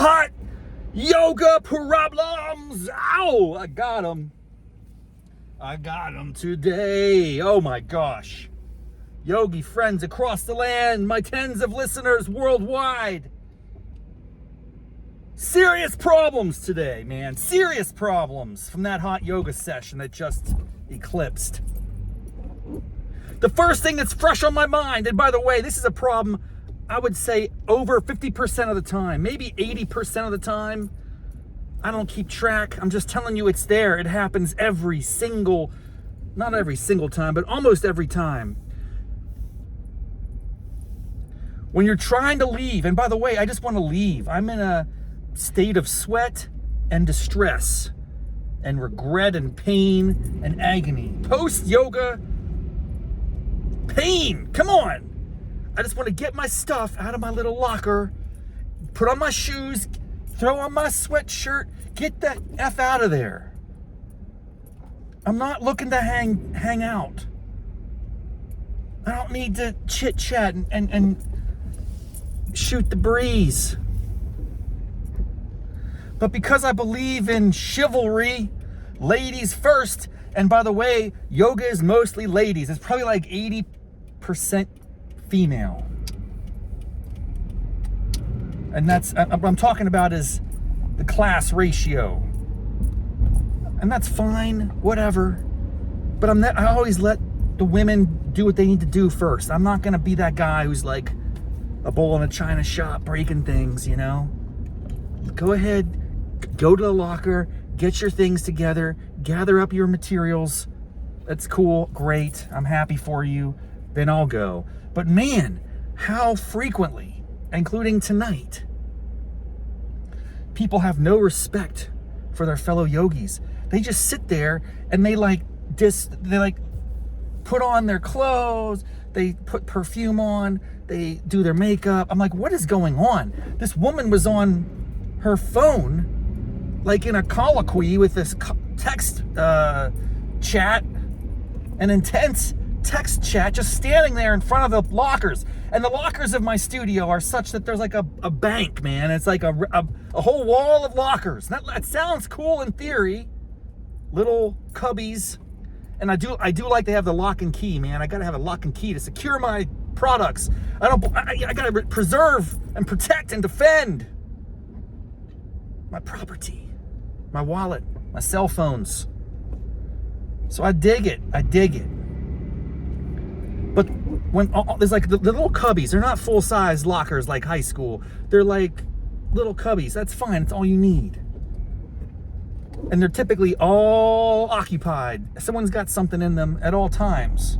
hot yoga problems. Ow, I got them. I got them today. Oh my gosh. Yogi friends across the land, my tens of listeners worldwide. Serious problems today, man. Serious problems from that hot yoga session that just eclipsed. The first thing that's fresh on my mind, and by the way, this is a problem, I would say over 50% of the time, maybe 80% of the time. I don't keep track. I'm just telling you it's there. It happens not every single time, but almost every time. When you're trying to leave, and by the way, I just want to leave. I'm in a state of sweat and distress and regret and pain and agony. Post-yoga pain. Come on. I just want to get my stuff out of my little locker, put on my shoes, throw on my sweatshirt, get that F out of there. I'm not looking to hang out. I don't need to chit-chat and shoot the breeze. But because I believe in chivalry, ladies first, and by the way, yoga is mostly ladies. It's probably like 80% female. And that's, what I'm talking about is the class ratio. And that's fine, whatever. But I always let the women do what they need to do first. I'm not gonna be that guy who's like a bull in a china shop breaking things, you know? Go ahead, go to the locker, get your things together, gather up your materials. That's cool, great, I'm happy for you. Then I'll go. But man, how frequently, including tonight, people have no respect for their fellow yogis. They just sit there and they put on their clothes, they put perfume on, they do their makeup. I'm like, what is going on? This woman was on her phone, like in a colloquy with this text chat, an intense text chat, just standing there in front of the lockers. And the lockers of my studio are such that there's like a bank, man. It's like a whole wall of lockers. That sounds cool in theory. Little cubbies. And I do like to have the lock and key, man. I gotta have a lock and key to secure my products. I gotta preserve and protect and defend my property, my wallet, my cell phones. So I dig it. But when there's like the little cubbies, they're not full-size lockers like high school. They're like little cubbies. That's fine. It's all you need. And they're typically all occupied. Someone's got something in them at all times.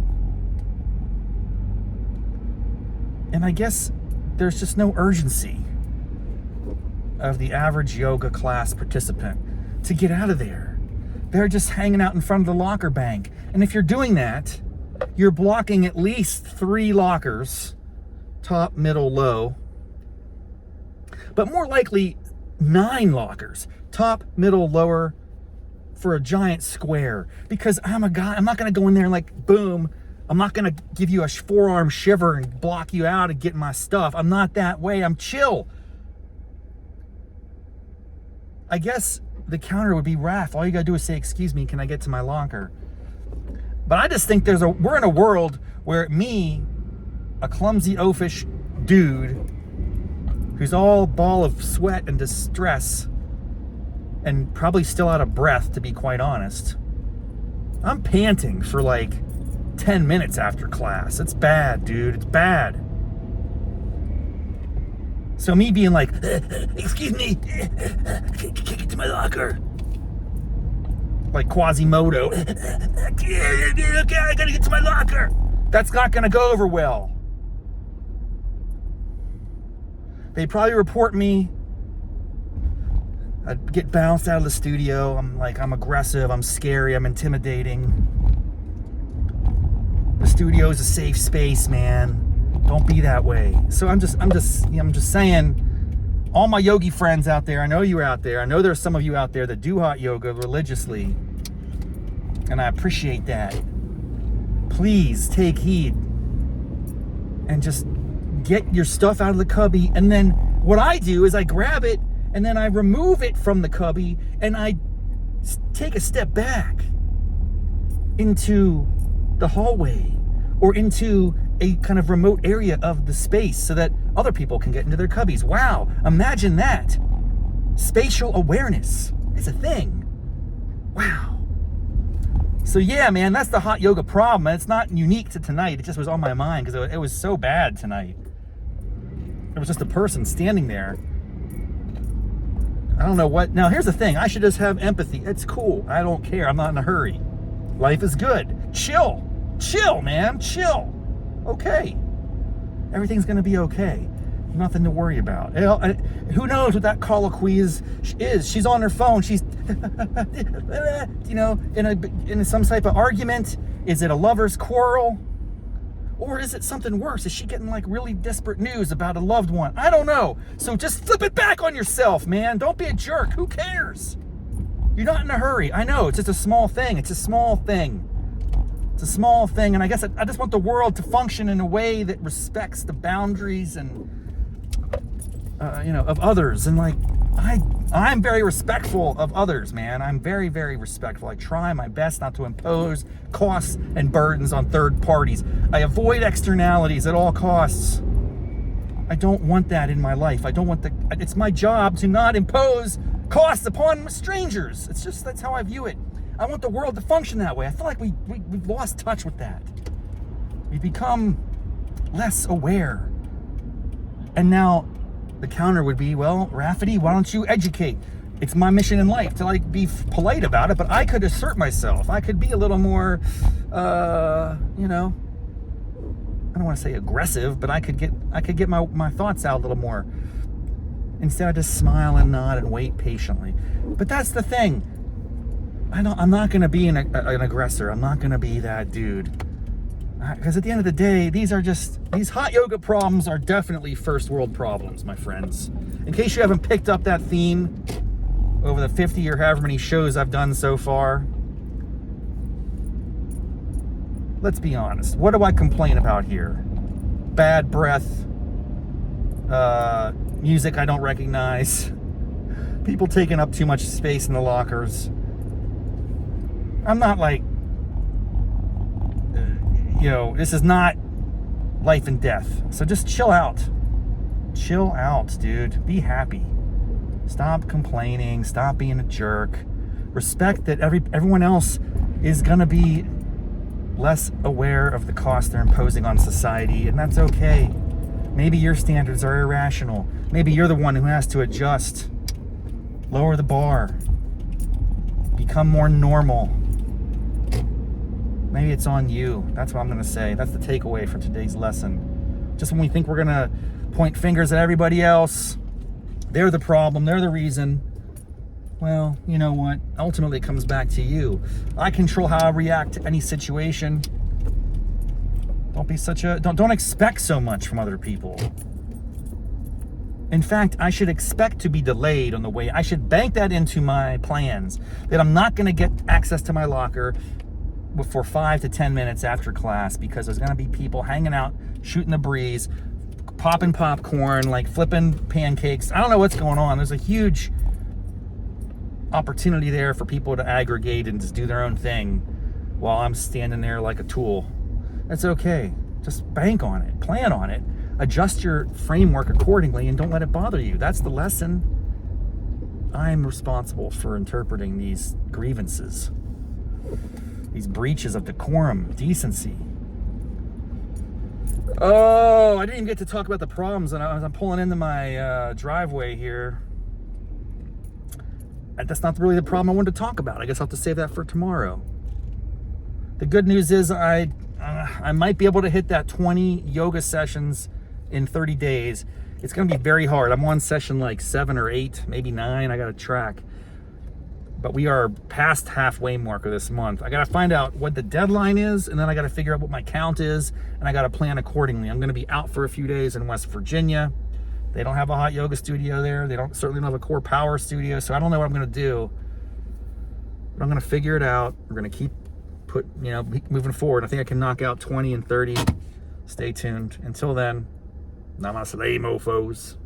And I guess there's just no urgency of the average yoga class participant to get out of there. They're just hanging out in front of the locker bank. And if you're doing that, you're blocking at least 3 lockers, top, middle, low. But more likely 9 lockers, top, middle, lower, for a giant square. Because I'm a guy, I'm not gonna go in there and like, boom, I'm not gonna give you a forearm shiver and block you out and get my stuff. I'm not that way, I'm chill. I guess the counter would be, Raff, all you gotta do is say, excuse me, can I get to my locker? But I just think we're in a world where me, a clumsy oafish dude, who's all ball of sweat and distress, and probably still out of breath, to be quite honest, I'm panting for like 10 minutes after class. It's bad, dude, it's bad. So me being like, excuse me, can't get to my locker. Like Quasimodo. Okay, I gotta get to my locker. That's not gonna go over well. They'd probably report me. I'd get bounced out of the studio. I'm aggressive, I'm scary, I'm intimidating. The studio is a safe space, man. Don't be that way. So I'm just saying, all my yogi friends out there, I know you're out there. I know there's some of you out there that do hot yoga religiously, and I appreciate that. Please take heed and just get your stuff out of the cubby. And then what I do is I grab it and then I remove it from the cubby and I take a step back into the hallway or into a kind of remote area of the space so that other people can get into their cubbies. Wow, imagine that. Spatial awareness is a thing. Wow. So yeah, man, that's the hot yoga problem. And it's not unique to tonight. It just was on my mind because it was so bad tonight. There was just a person standing there. I don't know what. Now, here's the thing. I should just have empathy. It's cool. I don't care. I'm not in a hurry. Life is good. Chill. Chill, man. Chill. Okay. Everything's going to be okay. Nothing to worry about. Who knows what that colloquy is? She's on her phone. She's, you know, in some type of argument. Is it a lover's quarrel? Or is it something worse? Is she getting like really desperate news about a loved one? I don't know. So just flip it back on yourself, man. Don't be a jerk. Who cares? You're not in a hurry. I know. It's just a small thing. It's a small thing. It's a small thing. And I guess I just want the world to function in a way that respects the boundaries and, you know, of others. And like, I'm very respectful of others, man. I'm very, very respectful. I try my best not to impose costs and burdens on third parties. I avoid externalities at all costs. I don't want that in my life. I don't want it's my job to not impose costs upon strangers. It's just, that's how I view it. I want the world to function that way. I feel like we've lost touch with that. We've become less aware. And now, the counter would be, well, Rafferty, why don't you educate? It's my mission in life to like be polite about it, but I could assert myself. I could be a little more, you know, I don't want to say aggressive, but I could get my thoughts out a little more. Instead of just smile and nod and wait patiently. But that's the thing. I'm not going to be an aggressor. I'm not going to be that dude. Because at the end of the day, these hot yoga problems are definitely first world problems, my friends. In case you haven't picked up that theme over the 50 or however many shows I've done so far, let's be honest. What do I complain about here? Bad breath, music I don't recognize, people taking up too much space in the lockers. I'm not like, you know, this is not life and death. So just chill out. Chill out, dude. Be happy. Stop complaining. Stop being a jerk. Respect that everyone else is going to be less aware of the cost they're imposing on society, and that's okay. Maybe your standards are irrational. Maybe you're the one who has to adjust. Lower the bar. Become more normal. Maybe it's on you. That's what I'm going to say. That's the takeaway from today's lesson. Just when we think we're going to point fingers at everybody else, they're the problem, they're the reason. Well, you know what? Ultimately, it comes back to you. I control how I react to any situation. Don't be don't expect so much from other people. In fact, I should expect to be delayed on the way. I should bank that into my plans, that I'm not going to get access to my locker for 5 to 10 minutes after class because there's going to be people hanging out, shooting the breeze, popping popcorn, like flipping pancakes. I don't know what's going on. There's a huge opportunity there for people to aggregate and just do their own thing while I'm standing there like a tool. That's okay. Just bank on it. Plan on it. Adjust your framework accordingly and don't let it bother you. That's the lesson. I'm responsible for interpreting these grievances, these breaches of decorum, decency. Oh, I didn't even get to talk about the problems, and I'm pulling into my driveway here. That's not really the problem I wanted to talk about. I guess I'll have to save that for tomorrow. The good news is I might be able to hit that 20 yoga sessions in 30 days. It's going to be very hard. I'm on session like 7 or 8, maybe 9. I got to track. But we are past halfway mark of this month. I got to find out what the deadline is, and then I got to figure out what my count is, and I got to plan accordingly. I'm going to be out for a few days in West Virginia. They don't have a hot yoga studio there. They certainly don't have a core power studio, so I don't know what I'm going to do. But I'm going to figure it out. We're going to keep moving forward. I think I can knock out 20 and 30. Stay tuned. Until then, namaste, mofos.